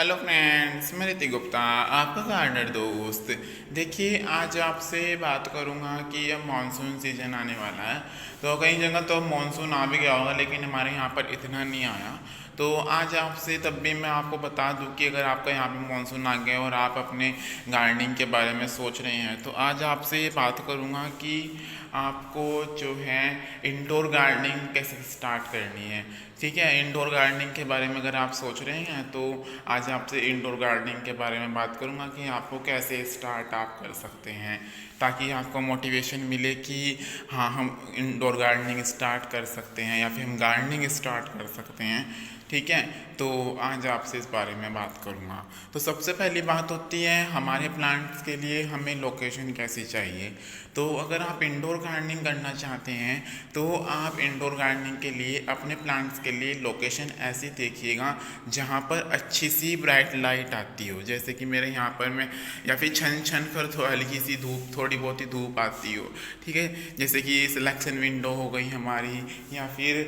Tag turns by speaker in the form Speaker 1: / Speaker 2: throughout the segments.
Speaker 1: Hello friends, मैं ऋतिक गुप्ता, आपका gardener दोस्त। देखिए, आज आपसे बात करूंगा कि अब मानसून सीजन आने वाला है। तो कई जगह तो मानसून आ भी गया होगा, लेकिन हमारे यहाँ पर इतना नहीं आया। तो आज आपसे तब भी मैं आपको बता दूं कि अगर आपका यहाँ पे मानसून आ गया और आप अपने गार्डनिंग के बारे में सोच रहे हैं, तो आज आपसे ये बात करूँगा कि आपको जो है इंडोर गार्डनिंग कैसे स्टार्ट करनी है। ठीक है, इंडोर गार्डनिंग के बारे में अगर आप सोच रहे हैं तो आज आपसे इंडोर गार्डनिंग के बारे में बात करूंगा कि आपको कैसे स्टार्ट आप कर सकते हैं, ताकि आपको मोटिवेशन मिले कि हाँ, हम इंडोर गार्डनिंग स्टार्ट कर सकते हैं या फिर हम गार्डनिंग स्टार्ट कर सकते हैं। ठीक है, तो आज आपसे इस बारे में बात करूँगा। तो सबसे पहली बात होती है, हमारे प्लांट्स के लिए हमें लोकेशन कैसी चाहिए। तो अगर आप इंडोर गार्डनिंग करना चाहते हैं तो आप इंडोर गार्डनिंग के लिए अपने प्लांट्स के लिए लोकेशन ऐसी देखिएगा जहाँ पर अच्छी सी ब्राइट लाइट आती हो, जैसे कि मेरे यहाँ पर मैं या फिर छन छन कर हल्की सी धूप, थोड़ी बहुत ही धूप आती हो। ठीक है, जैसे कि सिलेक्शन विंडो हो गई हमारी, या फिर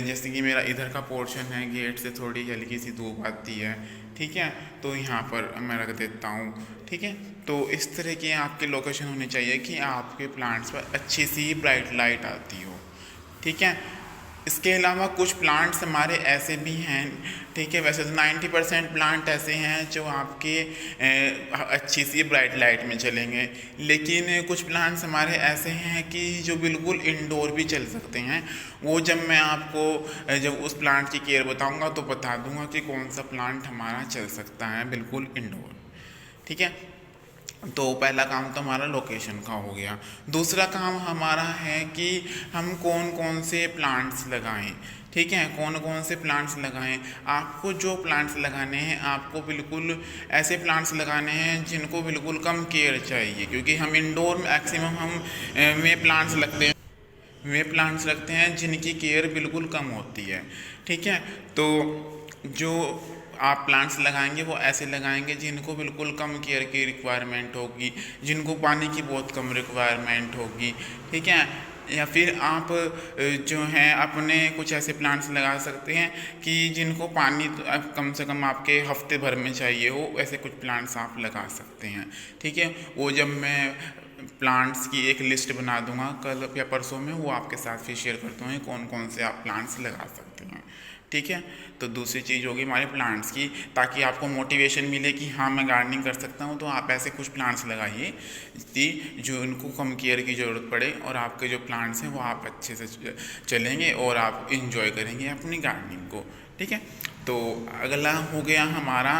Speaker 1: जैसे कि मेरा इधर का पोर्शन है, गेट से थोड़ी हल्की सी धूप आती है। ठीक है, तो यहाँ पर मैं रख देता हूँ। ठीक है, तो इस तरह की आपकी लोकेशन होनी चाहिए कि आपके प्लांट्स पर अच्छी सी ब्राइट लाइट आती हो। ठीक है, इसके अलावा कुछ प्लांट्स हमारे ऐसे भी हैं। ठीक है, वैसे तो 90% प्लांट ऐसे हैं जो आपके अच्छी सी ब्राइट लाइट में चलेंगे, लेकिन कुछ प्लांट्स हमारे ऐसे हैं कि जो बिल्कुल इंडोर भी चल सकते हैं। वो जब मैं आपको जब उस प्लांट की केयर बताऊंगा तो बता दूंगा कि कौन सा प्लांट हमारा चल सकता है बिल्कुल इंडोर। ठीक है, तो पहला काम तो हमारा लोकेशन का हो गया। दूसरा काम हमारा है कि हम कौन कौन से प्लांट्स लगाएं। ठीक है, कौन कौन से प्लांट्स लगाएं। आपको जो प्लांट्स लगाने हैं, आपको बिल्कुल ऐसे प्लांट्स लगाने हैं जिनको बिल्कुल कम केयर चाहिए, क्योंकि हम इंडोर मैक्सिमम हम वे प्लांट्स रखते हैं जिनकी केयर बिल्कुल कम होती है। ठीक है, तो जो आप प्लांट्स लगाएंगे वो ऐसे लगाएंगे जिनको बिल्कुल कम केयर की रिक्वायरमेंट होगी, जिनको पानी की बहुत कम रिक्वायरमेंट होगी। ठीक है, या फिर आप जो हैं अपने कुछ ऐसे प्लांट्स लगा सकते हैं कि जिनको पानी तो कम से कम आपके हफ्ते भर में चाहिए हो, ऐसे कुछ प्लांट्स आप लगा सकते हैं। ठीक है, वो जब मैं प्लांट्स की एक लिस्ट बना दूंगा कल या परसों में, वो आपके साथ फिर शेयर करता हूँ कौन कौन से आप प्लांट्स लगा सकते हैं। ठीक है, तो दूसरी चीज़ होगी हमारे प्लांट्स की, ताकि आपको मोटिवेशन मिले कि हाँ, मैं गार्डनिंग कर सकता हूँ। तो आप ऐसे कुछ प्लांट्स लगाइए कि जो इनको कम केयर की ज़रूरत पड़े, और आपके जो प्लांट्स हैं वो आप अच्छे से चलेंगे और आप इंजॉय करेंगे अपनी गार्डनिंग को। ठीक है, तो अगला हो गया हमारा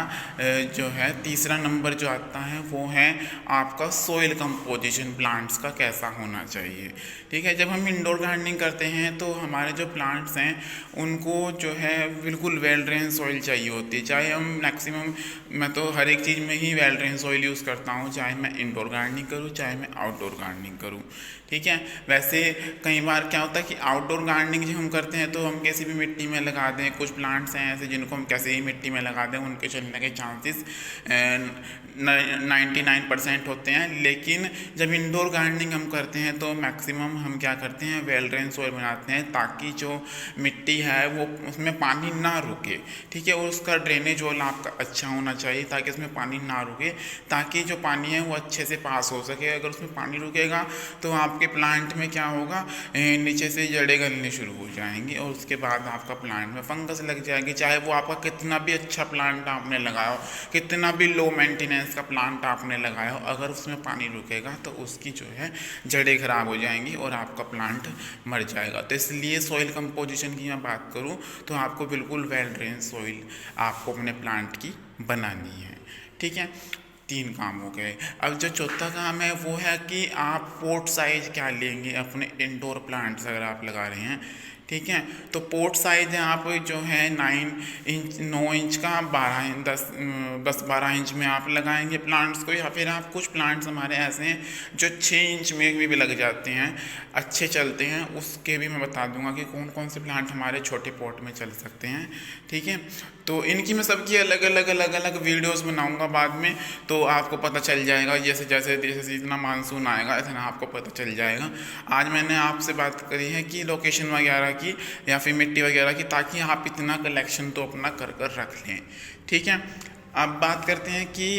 Speaker 1: जो है तीसरा नंबर जो आता है वो है आपका सोइल कंपोजिशन प्लांट्स का कैसा होना चाहिए। ठीक है, जब हम इंडोर गार्डनिंग करते हैं तो हमारे जो प्लांट्स हैं उनको जो है बिल्कुल वेल ड्रेन सॉइल चाहिए होती है। चाहे हम मैक्सिमम, मैं तो हर एक चीज़ में ही वेल ड्रेन सॉइल यूज़ करता हूँ, चाहे मैं इंडोर गार्डनिंग करूँ चाहे मैं आउटडोर गार्डनिंग करूँ। ठीक है, वैसे कई बार क्या होता है कि आउटडोर गार्डनिंग जब हम करते हैं तो हम किसी भी मिट्टी में लगा दें। कुछ प्लांट्स हैं ऐसे जिनको हम कैसे ही मिट्टी में लगा दें, उनके चलने के चांसेस 99% होते हैं। लेकिन जब इंडोर गार्डनिंग हम करते हैं तो मैक्सिमम हम क्या करते हैं, वेल ड्रेन सॉइल बनाते हैं, ताकि जो मिट्टी है वो उसमें पानी ना रुके। ठीक है, और उसका ड्रेनेज वॉल आपका अच्छा होना चाहिए ताकि उसमें पानी ना रुके, ताकि जो पानी है वो अच्छे से पास हो सके। अगर उसमें पानी रुकेगा तो आपके प्लांट में क्या होगा, नीचे से जड़ें गलनी शुरू हो जाएंगी और उसके बाद आपका प्लांट में फंगस लग जाएगी। चाहे वो आपका कितना भी अच्छा प्लांट आपने लगाया हो, कितना भी लो मेंटेनेंस का प्लांट आपने लगाया हो, अगर उसमें पानी रुकेगा तो उसकी जो है जड़ें खराब हो जाएंगी और आपका प्लांट मर जाएगा। तो इसलिए सॉइल कंपोजिशन की मैं बात करूँ तो आपको बिल्कुल वेल ड्रेन सॉइल आपको अपने प्लांट की बनानी है। ठीक है, 3 काम हो गए। अब जो चौथा काम है वो है कि आप पॉट साइज क्या लेंगे अपने इंडोर प्लांट्स अगर आप लगा रहे हैं। ठीक है, तो पॉट साइज है आप जो है 9 इंच का 10-12 इंच में आप लगाएंगे प्लांट्स को, या फिर आप कुछ प्लांट्स हमारे ऐसे हैं जो 6 इंच में भी लग जाते हैं, अच्छे चलते हैं। उसके भी मैं बता दूंगा कि कौन कौन से प्लांट हमारे छोटे पॉट में चल सकते हैं। ठीक है, तो इनकी मैं सबकी अलग अलग वीडियोस बनाऊंगा बाद में, तो आपको पता चल जाएगा। जैसे जैसे जैसे इतना मानसून आएगा ऐसे ना आपको पता चल जाएगा। आज मैंने आपसे बात करी है कि लोकेशन वगैरह की या फिर मिट्टी वगैरह की, ताकि आप इतना कलेक्शन तो अपना कर रख लें। ठीक है, अब बात करते हैं कि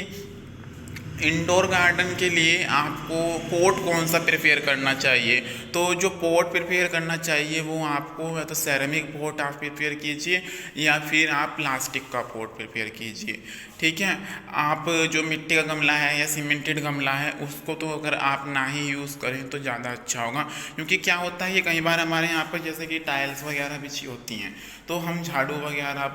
Speaker 1: इंडोर गार्डन के लिए आपको पॉट कौन सा प्रेफर करना चाहिए। तो जो पॉट प्रेफर करना चाहिए वो आपको या तो सेरेमिक पॉट आप प्रेफर कीजिए या फिर आप प्लास्टिक का पॉट प्रेफर कीजिए। ठीक है, आप जो मिट्टी का गमला है या सीमेंटेड गमला है उसको तो अगर आप ना ही यूज़ करें तो ज़्यादा अच्छा होगा, क्योंकि क्या होता है कि कई बार हमारे यहाँ पर जैसे कि टाइल्स वगैरह बिछी होती हैं तो हम झाड़ू वगैरह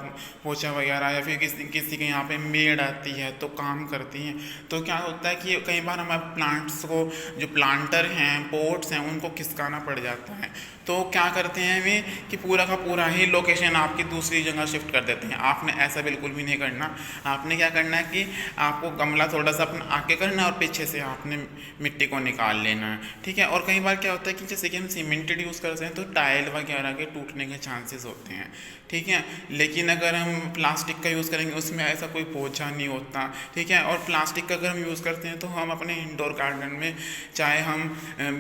Speaker 1: पोछा वगैरह या फिर किसी किसी के यहाँ पे मेड आती है तो काम करती हैं, तो क्या होता है कि कई बार हमारे प्लांट्स को जो प्लांटर हैं पोट्स हैं उनको खिसकाना पड़ जाता है। तो क्या करते हैं वे कि पूरा का पूरा ही लोकेशन आपकी दूसरी जगह शिफ्ट कर देते हैं। आपने ऐसा बिल्कुल भी नहीं करना। आपने क्या करना है कि आपको गमला थोड़ा सा अपना आगे करना है और पीछे से आपने मिट्टी को निकाल लेना है। ठीक है, और कई बार क्या होता है कि जैसे कि हम सीमेंटेड यूज़ करते हैं तो टाइल वगैरह के टूटने के चांसेस होते हैं। ठीक है, लेकिन अगर हम प्लास्टिक का यूज़ करेंगे उसमें ऐसा कोई पोछा नहीं होता। ठीक है, और प्लास्टिक का अगर हम यूज़ करते हैं तो हम अपने इंडोर गार्डन में चाहे हम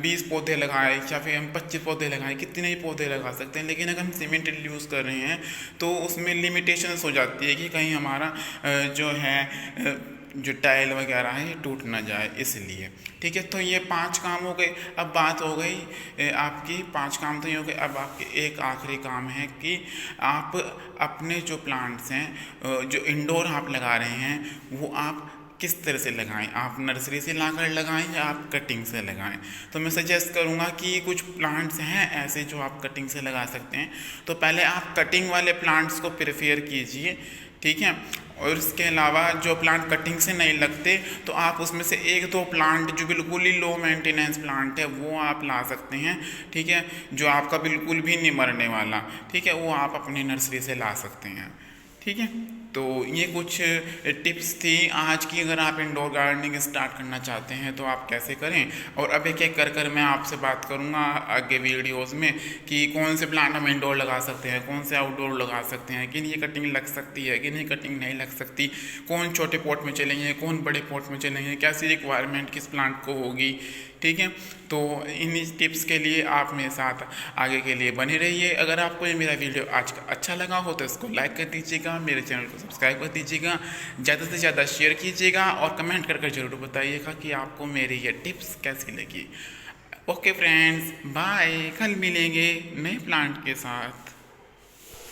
Speaker 1: 20 पौधे लगाएं या फिर हम 25 पौधे लगाएं, कितने ही पौधे लगा सकते हैं। लेकिन अगर हम सीमेंटेड यूज़ कर रहे हैं तो उसमें लिमिटेशंस हो जाती है कि कहीं हमारा जो है जो टाइल वगैरह है टूट ना जाए, इसलिए। ठीक है, तो ये 5 काम हो गए। अब बात हो गई आपकी 5 काम तो ये हो गए। अब आपके एक आखिरी काम है कि आप अपने जो प्लांट्स हैं जो इंडोर आप लगा रहे हैं वो आप किस तरह से लगाएं। आप नर्सरी से लाकर लगाएं या आप कटिंग से लगाएं। तो मैं सजेस्ट करूंगा कि कुछ प्लांट्स हैं ऐसे जो आप कटिंग से लगा सकते हैं, तो पहले आप कटिंग वाले प्लांट्स को प्रेफर कीजिए। ठीक है, और इसके अलावा जो प्लांट कटिंग से नहीं लगते तो आप उसमें से 1-2 प्लांट जो बिल्कुल ही लो मेंटेनेंस प्लांट है वो आप ला सकते हैं। ठीक है, जो आपका बिल्कुल भी नहीं मरने वाला। ठीक है, वो आप अपनी नर्सरी से ला सकते हैं। ठीक है, तो ये कुछ टिप्स थी आज की। अगर आप इंडोर गार्डनिंग स्टार्ट करना चाहते हैं तो आप कैसे करें, और अब एक एक कर मैं आपसे बात करूँगा आगे वीडियोस में कि कौन से प्लांट हम इंडोर लगा सकते हैं, कौन से आउटडोर लगा सकते हैं, किन ये कटिंग लग सकती है, किन ये कटिंग नहीं लग सकती, कौन छोटे पॉट में चलेंगे, कौन बड़े पॉट में चलेंगे, कैसी रिक्वायरमेंट किस प्लांट को होगी। ठीक है, तो इन टिप्स के लिए आप मेरे साथ आगे के लिए बने रहिए। अगर आपको ये मेरा वीडियो आज का अच्छा लगा हो तो इसको लाइक कर दीजिएगा, मेरे चैनल को सब्सक्राइब कर दीजिएगा, ज़्यादा से ज़्यादा शेयर कीजिएगा और कमेंट करके ज़रूर बताइएगा कि आपको मेरी ये टिप्स कैसी लगी। ओके फ्रेंड्स, बाय, कल मिलेंगे नए प्लांट के साथ।